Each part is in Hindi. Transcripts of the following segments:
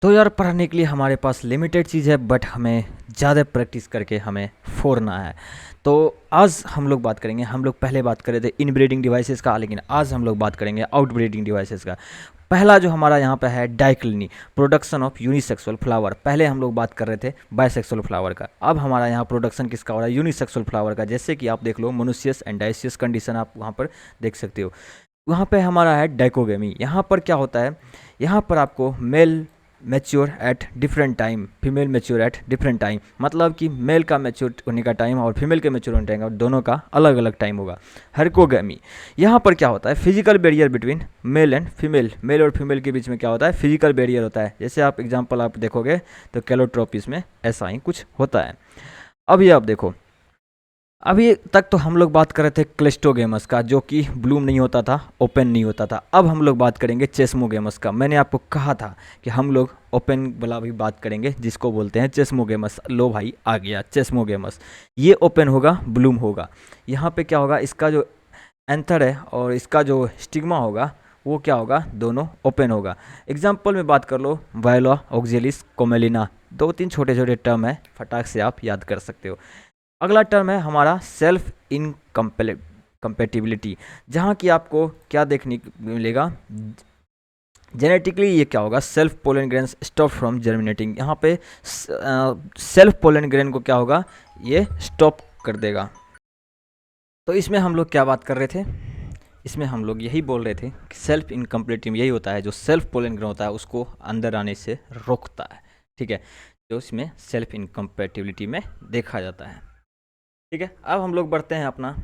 तो यार पढ़ने के लिए हमारे पास लिमिटेड चीज़ है, बट हमें ज़्यादा प्रैक्टिस करके हमें फोड़ना है। तो आज हम लोग बात करेंगे, हम लोग पहले बात कर रहे थे इनब्रीडिंग डिवाइसेस का, लेकिन आज हम लोग बात करेंगे आउटब्रीडिंग डिवाइसेस का। पहला जो हमारा यहाँ पे है डाइक्लिनी, प्रोडक्शन ऑफ यूनिसेक्सुअल फ्लावर। पहले हम लोग बात कर रहे थे बायसेक्सुअल फ्लावर का, अब हमारा यहाँ प्रोडक्शन किसका हो रहा है? यूनिसेक्सुअल फ्लावर का। जैसे कि आप देख लो मोनोसियस एंड डाइसियस कंडीशन आप वहाँ पर देख सकते हो। वहाँ पे हमारा है डाइकोगेमी। यहाँ पर क्या होता है? यहाँ पर आपको male mature at different time, female mature at different time, मतलब कि मेल का मैच्योर होने का टाइम और फीमेल के मैच्योर होने का टाइम दोनों का अलग अलग टाइम होगा। हर्कोगेमी, यहाँ पर क्या होता है? Physical barrier between male and female, male और फीमेल के बीच में क्या होता है? फिजिकल बैरियर होता है। जैसे आप एग्जाम्पल आप देखोगे तो कैलोट्रोपिस में ऐसा ही कुछ होता है। अब ये आप देखो, अभी तक तो हम लोग बात कर रहे थे क्लेस्टोगेमस का, जो कि ब्लूम नहीं होता था, ओपन नहीं होता था। अब हम लोग बात करेंगे चेस्मोगेमस का। मैंने आपको कहा था कि हम लोग ओपन वाला भी बात करेंगे, जिसको बोलते हैं चेस्मोगेमस। लो भाई, आ गया चेस्मोगेमस। ये ओपन होगा, ब्लूम होगा। यहाँ पे क्या होगा? इसका जो एंथर है और इसका जो स्टिग्मा होगा वो क्या होगा? दोनों ओपन होगा। एग्जाम्पल में बात कर लो, वायला ऑक्जेलिस कोमेलिना। दो तीन छोटे छोटे टर्म है, फटाक से आप याद कर सकते हो। अगला टर्म है हमारा सेल्फ इनकम्पेटिबिलिटी, जहाँ की आपको क्या देखने को मिलेगा? जेनेटिकली ये क्या होगा? Self pollen grain stop from germinating. यहाँ पे सेल्फ पोलन ग्रेन को क्या होगा? ये स्टॉप कर देगा। तो इसमें हम लोग क्या बात कर रहे थे? इसमें हम लोग यही बोल रहे थे कि सेल्फ इनकम्प्लीटिव यही होता है, जो सेल्फ पोलन ग्रेन होता है उसको अंदर आने से रोकता है। ठीक है, जो इसमें सेल्फ इनकम्पेटिबिलिटी में देखा जाता है। ठीक है, अब हम लोग बढ़ते हैं अपना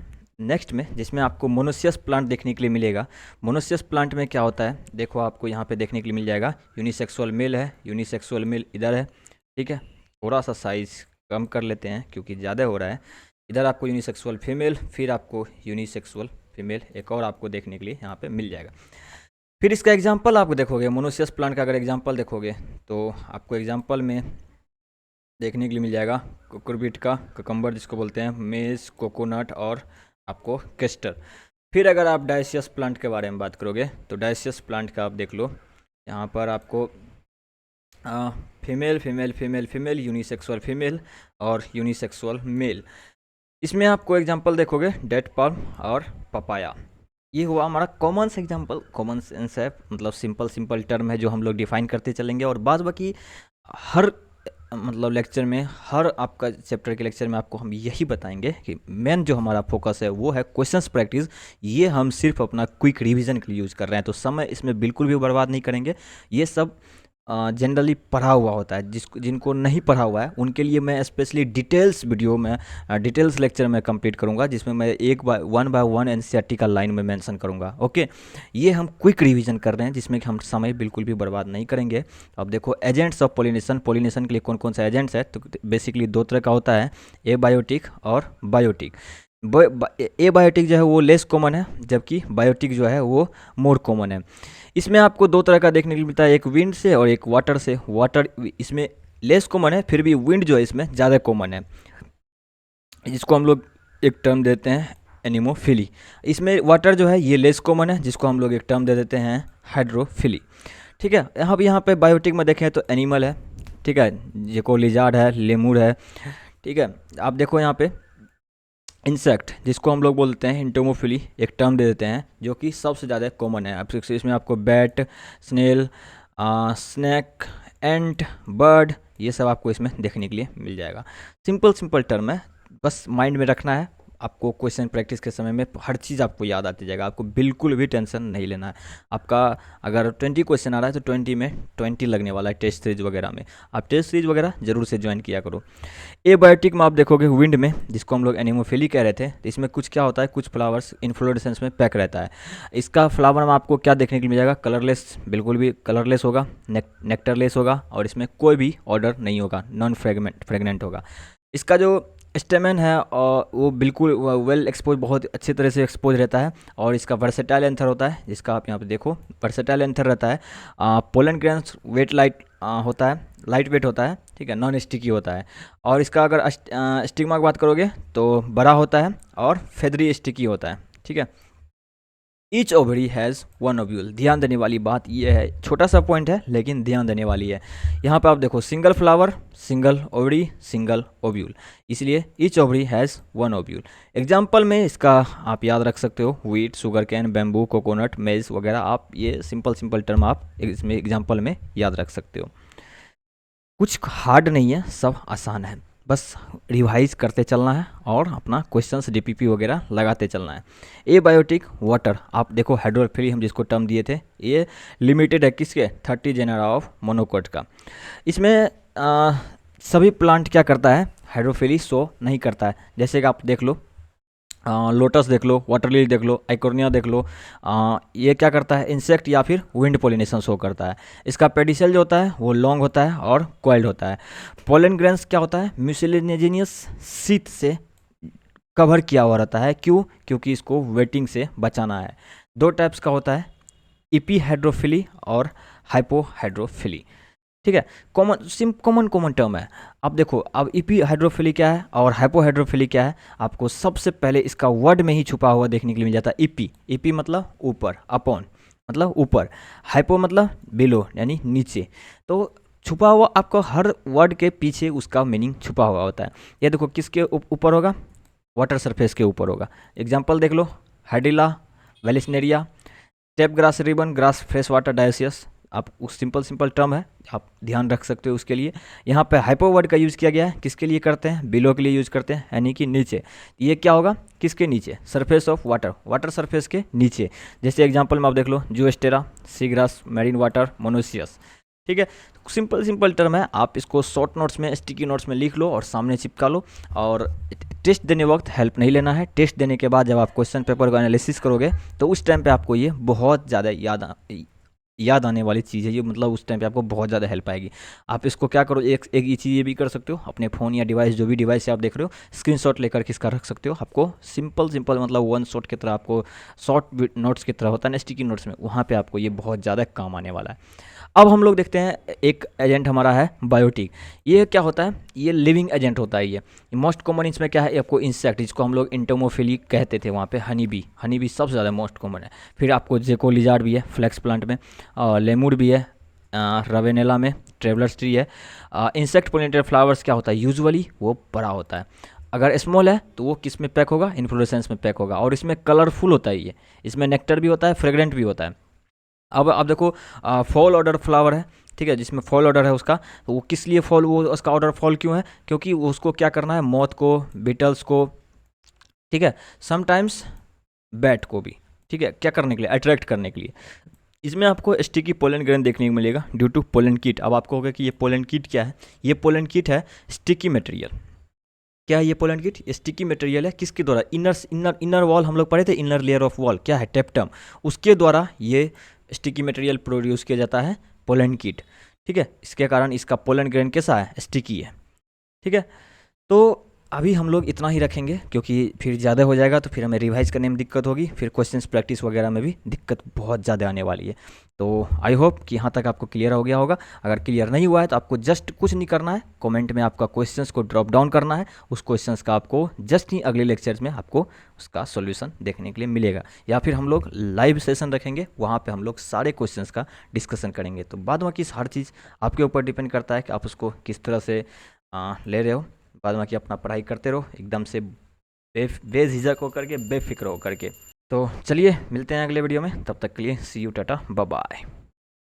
नेक्स्ट में, जिसमें आपको मोनोसियस प्लांट देखने के लिए मिलेगा। मोनोसियस प्लांट में क्या होता है? देखो, आपको यहाँ पे देखने के लिए मिल जाएगा यूनिसेक्सुअल मेल है, यूनिसेक्सुअल मेल इधर है। ठीक है, थोड़ा सा साइज़ कम कर लेते हैं क्योंकि ज़्यादा हो रहा है। इधर आपको यूनिसेक्सुअल फीमेल, फिर आपको यूनिसेक्सुअल फीमेल एक और आपको देखने के लिए यहाँ पे मिल जाएगा। फिर इसका एग्जाम्पल आप देखोगे, मोनोसियस प्लांट का अगर एग्जाम्पल देखोगे तो आपको एग्जाम्पल में देखने के लिए मिल जाएगा कुकुरबिट का, ककम्बर जिसको बोलते हैं, मेज, कोकोनट और आपको केस्टर। फिर अगर आप डायसियस प्लांट के बारे में बात करोगे तो डायसियस प्लांट का आप देख लो, यहाँ पर आपको female female female female, unisexual female और यूनिसेक्सुअल मेल। इसमें आपको एग्जांपल देखोगे डेट पाल्म और पपाया। ये हुआ हमारा कॉमन से एग्जांपल, कॉमन सेंस है, मतलब सिंपल सिंपल टर्म है जो हम लोग डिफाइन करते चलेंगे। और बाद बाकी हर मतलब लेक्चर में, हर आपका चैप्टर के लेक्चर में आपको हम यही बताएंगे कि मेन जो हमारा फोकस है वो है क्वेश्चंस प्रैक्टिस। ये हम सिर्फ अपना क्विक रिवीजन के लिए यूज़ कर रहे हैं, तो समय इसमें बिल्कुल भी बर्बाद नहीं करेंगे। ये सब जनरली पढ़ा हुआ होता है, जिनको नहीं पढ़ा हुआ है उनके लिए मैं स्पेशली डिटेल्स वीडियो में, डिटेल्स लेक्चर में कंप्लीट करूंगा, जिसमें मैं वन बाय वन एनसीईआरटी का लाइन में मेंशन करूंगा। ओके, ये हम क्विक रिवीजन कर रहे हैं जिसमें कि हम समय बिल्कुल भी बर्बाद नहीं करेंगे। अब देखो, एजेंट्स ऑफ पोलिनेशन, पोलिनेशन के लिए कौन कौन सा एजेंट्स है? तो बेसिकली दो तरह का होता है, एबायोटिक और बायोटिक। एबायोटिक जो है वो लेस कॉमन है, जबकि बायोटिक जो है वो मोर कॉमन है। इसमें आपको दो तरह का देखने को मिलता है, एक विंड से और एक वाटर से। वाटर इसमें लेस कॉमन है, फिर भी विंड जो है इसमें ज़्यादा कॉमन है, जिसको हम लोग एक टर्म देते हैं एनिमोफिली। इसमें वाटर जो है ये लेस कॉमन है, जिसको हम लोग एक टर्म दे देते हैं हाइड्रोफिली। ठीक है, यहाँ पे बायोटिक में देखें तो एनिमल है, ठीक है, जेको लिजार्ड है, लेमूर है। ठीक है, आप देखो यहाँ पे इंसेक्ट, जिसको हम लोग बोलते हैं इंटोमोफिली, एक टर्म दे देते हैं जो कि सबसे ज़्यादा कॉमन है। अब इसमें आपको बैट, स्नेल, स्नैक, एंट, बर्ड, ये सब आपको इसमें देखने के लिए मिल जाएगा। सिंपल सिंपल टर्म है, बस माइंड में रखना है। आपको क्वेश्चन प्रैक्टिस के समय में हर चीज़ आपको याद आती जाएगा, आपको बिल्कुल भी टेंशन नहीं लेना है। आपका अगर 20 क्वेश्चन आ रहा है तो 20 में 20 लगने वाला है टेस्ट सीरीज वगैरह में। आप टेस्ट सीरीज वगैरह जरूर से ज्वाइन किया करो। एबायोटिक में आप देखोगे विंड में, जिसको हम लोग एनिमोफिली कह रहे थे, तो इसमें कुछ क्या होता है, कुछ फ्लावर्स इन्फ्लोरेसेंस में पैक रहता है। इसका फ्लावर में आपको क्या देखने के लिए मिल जाएगा? कलरलेस, बिल्कुल भी कलरलेस होगा, नेक्टरलेस होगा और इसमें कोई भी ऑर्डर नहीं होगा, नॉन फ्रेगनेंट होगा। इसका जो स्टेमन है और वो बिल्कुल वेल एक्सपोज, बहुत अच्छी तरह से एक्सपोज रहता है। और इसका वर्सेटाइल एंथर होता है, जिसका आप यहाँ पे देखो वर्सेटाइल एंथर रहता है। पोलन ग्रेन्स वेट लाइट होता है, लाइट वेट होता है, ठीक है, नॉन स्टिकी होता है। और इसका अगर स्टिग्मा की बात करोगे तो बड़ा होता है और फेदरी स्टिकी होता है। ठीक है, each ovary has one ovule. ध्यान देने वाली बात यह है, छोटा सा पॉइंट है लेकिन ध्यान देने वाली है। यहाँ पे आप देखो single flower, single ovary, single ovule, इसलिए each ovary has one ovule. Example में इसका आप याद रख सकते हो, wheat, sugarcane, bamboo, coconut, maize वगैरह, आप ये सिंपल सिंपल टर्म आप इसमें एग्जाम्पल में याद रख सकते हो। कुछ हार्ड नहीं है, सब आसान है, बस रिवाइज करते चलना है और अपना क्वेश्चंस डीपीपी वगैरह लगाते चलना है। एबायोटिक वाटर, आप देखो हाइड्रोफिली हम जिसको टर्म दिए थे, ये लिमिटेड है किसके, 30 जेनेरा ऑफ मोनोकोट का। इसमें सभी प्लांट क्या करता है, हाइड्रोफिली शो नहीं करता है। जैसे कि आप देख लो, लोटस देख लो, वाटर लिली देख लो, आइकोर्निया देख लो, ये क्या करता है, इंसेक्ट या फिर विंड पोलिनेशन शो करता है। इसका पेडिसल जो होता है वो लॉन्ग होता है और कॉइल्ड होता है। पोलन ग्रेन्स क्या होता है, म्यूसिलिनेजिनियस शीट से कवर किया हुआ रहता है। क्यों, क्योंकि इसको वेटिंग से बचाना है। दो टाइप्स का होता है, इपीहाइड्रोफिली और हाइपोहाइड्रोफिली। ठीक है, कॉमन टर्म है। अब देखो, अब ईपी हाइड्रोफिली क्या है और हाइपोहाइड्रोफिली क्या है, आपको सबसे पहले इसका वर्ड में ही छुपा हुआ देखने के लिए मिल जाता है। ईपी, ईपी मतलब ऊपर, अपॉन मतलब ऊपर, हाइपो मतलब बिलो यानी नीचे। तो छुपा हुआ आपको हर वर्ड के पीछे उसका मीनिंग छुपा हुआ होता है। ये देखो किसके ऊपर होगा, वाटर सरफेस के ऊपर होगा। एग्जाम्पल देख लो, Hydrilla, Vallisneria, tape grass ribbon, grass fresh water dioecious. आप उस सिंपल टर्म है, आप ध्यान रख सकते हो उसके लिए। यहाँ पे हाइपो वर्ड का यूज़ किया गया है, किसके लिए करते हैं, बिलो के लिए यूज़ करते हैं, यानी कि नीचे। ये क्या होगा, किसके नीचे, surface of water, water surface के नीचे। जैसे एग्जांपल में आप देख लो, जूएस्टेरा, सीग्रास, मैरीन वाटर, मोनोसियस। ठीक है, सिंपल टर्म है, आप इसको शॉर्ट नोट्स में, स्टिकी नोट्स में लिख लो और सामने चिपका लो। और टेस्ट देने वक्त हेल्प नहीं लेना है। टेस्ट देने के बाद जब आप क्वेश्चन पेपर का एनालिसिस करोगे तो उस टाइम पे आपको ये बहुत ज़्यादा याद आने वाली चीज़ है ये, मतलब उस टाइम पे आपको बहुत ज़्यादा हेल्प आएगी। आप इसको क्या करो, एक ये चीज़ ये भी कर सकते हो, अपने फ़ोन या डिवाइस, जो भी डिवाइस से आप देख रहे हो, स्क्रीनशॉट लेकर किसका रख सकते हो। आपको सिंपल मतलब वन शॉट की तरह, आपको शॉर्ट नोट्स की तरह होता है ना स्टिकी नोट्स में, वहाँ पे आपको ये बहुत ज़्यादा काम आने वाला है। अब हम लोग देखते हैं, एक एजेंट हमारा है बायोटिक। ये क्या होता है, ये लिविंग एजेंट होता है। ये मोस्ट कॉमन इसमें क्या है, आपको इंसेक्ट, जिसको हम लोग इंटोमोफिली कहते थे, वहाँ पे हनी बी सबसे ज़्यादा मोस्ट कॉमन है। फिर आपको जेको लिजार्ड भी है फ्लैक्स प्लांट में, लेमूर भी है रवेनेला में, ट्रेवलर्स ट्री है। इंसेक्ट पोलिनेटेड फ्लावर्स क्या होता है, यूजुअली वो बड़ा होता है। अगर स्मॉल है तो वो किस में पैक होगा, इन्फ्लोरेसेंस में पैक होगा। और इसमें कलरफुल होता है, ये इसमें नेक्टर भी होता है, फ्रेग्रेंट भी होता है। अब देखो, फॉल ऑर्डर फ्लावर है, ठीक है, जिसमें फॉल ऑर्डर है उसका, तो वो किस लिए फॉल, वो उसका ऑर्डर फॉल क्यों है, क्योंकि उसको क्या करना है, मौत को, बीटल्स को, ठीक है, समटाइम्स बैट को भी, ठीक है, क्या करने के लिए, अट्रैक्ट करने के लिए। इसमें आपको स्टिकी पोलन ग्रेन देखने को मिलेगा ड्यू टू पोलन कीट। अब आपको होगा कि ये पोलन कीट क्या है, ये पोलन कीट है स्टिकी मटेरियल। क्या है ये पोलन कीट, स्टिकी मटेरियल है, किसके द्वारा, इनर वॉल, हम लोग पढ़े थे इनर लेयर ऑफ वॉल, क्या है, टेप्टम, उसके द्वारा ये स्टिकी मटेरियल प्रोड्यूस किया जाता है, पोलन कीट। ठीक है, इसके कारण इसका पोलन ग्रेन कैसा है, स्टिकी है। ठीक है, तो अभी हम लोग इतना ही रखेंगे, क्योंकि फिर ज़्यादा हो जाएगा तो फिर हमें रिवाइज करने में दिक्कत होगी, फिर क्वेश्चंस प्रैक्टिस वगैरह में भी दिक्कत बहुत ज़्यादा आने वाली है। तो आई होप कि यहाँ तक आपको क्लियर हो गया होगा। अगर क्लियर नहीं हुआ है तो आपको जस्ट कुछ नहीं करना है, कमेंट में आपका क्वेश्चंस को ड्रॉप डाउन करना है, उस क्वेश्चंस का आपको जस्ट ही अगले लेक्चर्स में आपको उसका सोल्यूशन देखने के लिए मिलेगा। या फिर हम लोग लाइव सेशन रखेंगे, वहाँ पर हम लोग सारे क्वेश्चंस का डिस्कशन करेंगे। तो बाद बाकी हर चीज़ आपके ऊपर डिपेंड करता है कि आप उसको किस तरह से ले रहे हो। बाद में कि अपना पढ़ाई करते रहो एकदम से बेझिझक होकर के, बेफिक्र होकर के। तो चलिए मिलते हैं अगले वीडियो में, तब तक के लिए सी यू, टाटा, बाय बाय।